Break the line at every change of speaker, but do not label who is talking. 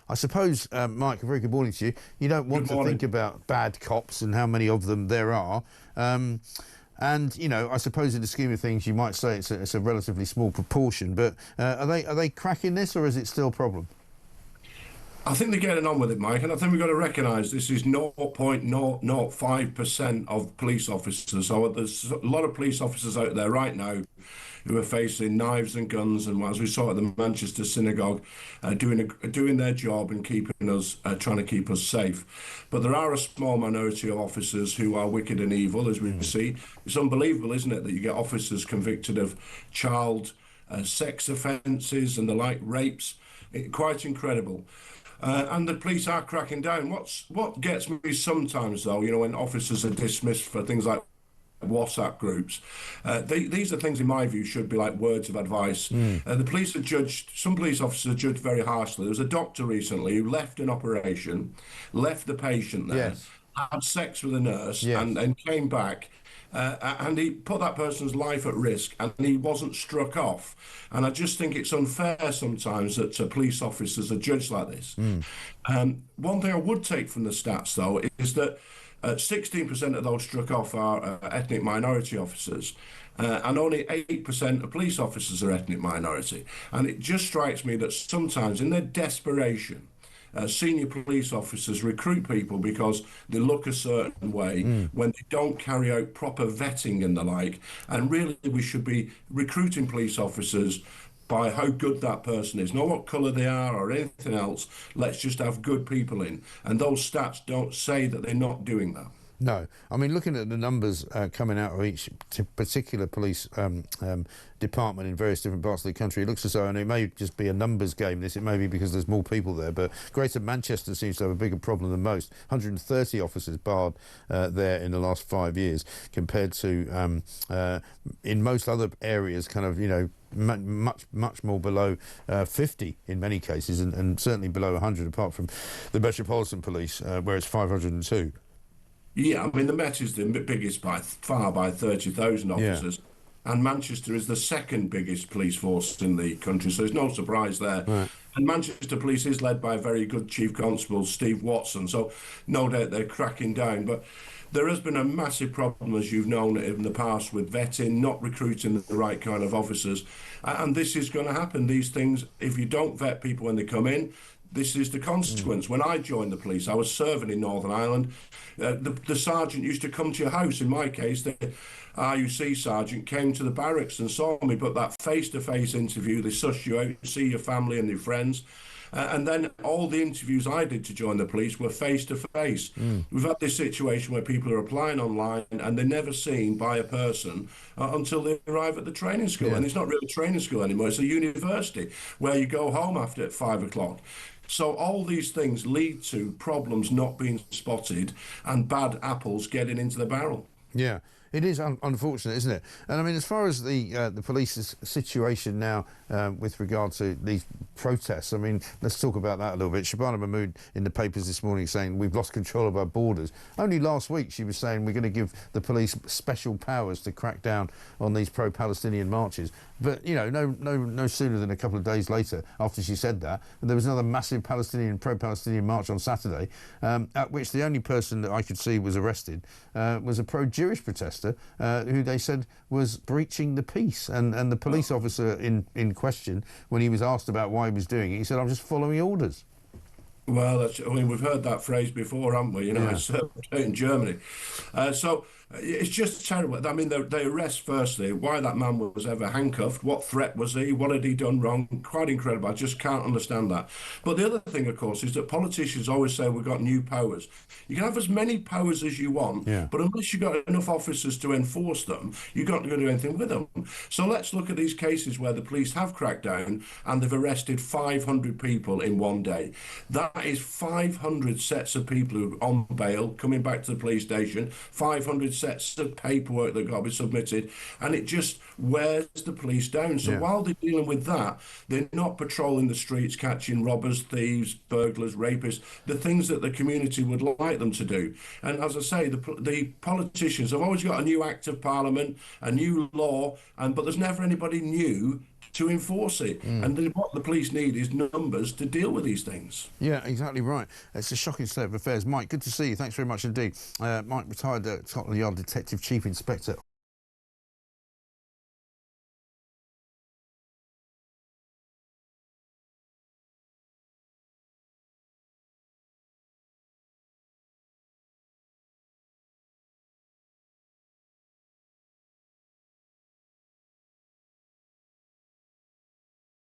I suppose, Mike, a very good morning to you. You don't want
Good
to
morning.
think about bad cops and how many of them there are. And I suppose in the scheme of things, you might say it's a relatively small proportion. But are they cracking this, or is it still a problem?
I think they're getting on with it, Mike, and I think we've got to recognise this is 0.005% of police officers. So there's a lot of police officers out there right now who are facing knives and guns, and as we saw at the Manchester synagogue, doing their job and keeping us, trying to keep us safe. But there are a small minority of officers who are wicked and evil, as we see. It's unbelievable, isn't it, that you get officers convicted of child sex offences and the like, rapes. Quite incredible. And the police are cracking down. What gets me sometimes, though, when officers are dismissed for things like WhatsApp groups, these are things, in my view, should be like words of advice. The police are judged, some police officers are judged very harshly. There was a doctor recently who left an operation, left the patient there,
Yes.
had sex with a nurse,
Yes.
and came back. And he put that person's life at risk, and he wasn't struck off. And I just think it's unfair sometimes that police officers are judged like this. One thing I would take from the stats, though, is that 16% of those struck off are ethnic minority officers, and only 8% of police officers are ethnic minority. And it just strikes me that sometimes, in their desperation, senior police officers recruit people because they look a certain way when they don't carry out proper vetting and the like. And really, we should be recruiting police officers by how good that person is, not what colour they are or anything else. Let's just have good people in. And those stats don't say that they're not doing that.
No, I mean, looking at the numbers coming out of each particular police department in various different parts of the country, it looks as though, and it may just be a numbers game, it may be because there's more people there, but Greater Manchester seems to have a bigger problem than most. 130 officers barred there in the last 5 years, compared to in most other areas, kind of, much more below 50 in many cases, and certainly below 100, apart from the Metropolitan Police, where it's 502.
Yeah, I mean, the Met is the biggest by 30,000 officers. Yeah. And Manchester is the second biggest police force in the country, so there's no surprise there. Right. And Manchester Police is led by a very good Chief Constable, Steve Watson, so no doubt they're cracking down. But there has been a massive problem, as you've known in the past, with vetting, not recruiting the right kind of officers. And this is going to happen. These things, if you don't vet people when they come in, this is the consequence. When I joined the police, I was serving in Northern Ireland. The sergeant used to come to your house. In my case, the RUC sergeant came to the barracks and saw me, but that face-to-face interview, they suss you out, see your family and your friends. And then all the interviews I did to join the police were face-to-face. We've had this situation where people are applying online and they're never seen by a person until they arrive at the training school. Yeah. And it's not really a training school anymore, it's a university where you go home after 5 o'clock. So all these things lead to problems not being spotted and bad apples getting into the barrel.
Yeah, it is unfortunate, isn't it? And I mean, as far as the police's situation now with regard to these protests, I mean, let's talk about that a little bit. Shabana Mahmood in the papers this morning saying we've lost control of our borders. Only last week she was saying we're going to give the police special powers to crack down on these pro-Palestinian marches. But, no sooner than a couple of days later, after she said that, there was another massive pro-Palestinian march on Saturday, at which the only person that I could see was arrested was a pro-Jewish protester who they said was breaching the peace. And the police officer in question, when he was asked about why he was doing it, he said, I'm just following orders.
Well, we've heard that phrase before, haven't we? It's in Germany. So it's just terrible. I mean, they arrest firstly why that man was ever handcuffed. What threat was he? What had he done wrong? Quite incredible. I just can't understand that. But the other thing, of course, is that politicians always say we've got new powers. You can have as many powers as you want, but unless you've got enough officers to enforce them, you're not going to do anything with them. So let's look at these cases where the police have cracked down and they've arrested 500 people in one day. That is 500 sets of people who are on bail coming back to the police station, 500 sets of paperwork that got to be submitted, and it just wears the police down. So while they're dealing with that, they're not patrolling the streets, catching robbers, thieves, burglars, rapists, the things that the community would like them to do. And as I say, the politicians have always got a new Act of Parliament, a new law, but there's never anybody new to enforce it. And what the police need is numbers to deal with these things.
Yeah, exactly right. It's a shocking state of affairs. Mike, good to see you. Thanks very much indeed. Mike, retired Scotland Yard Detective Chief Inspector.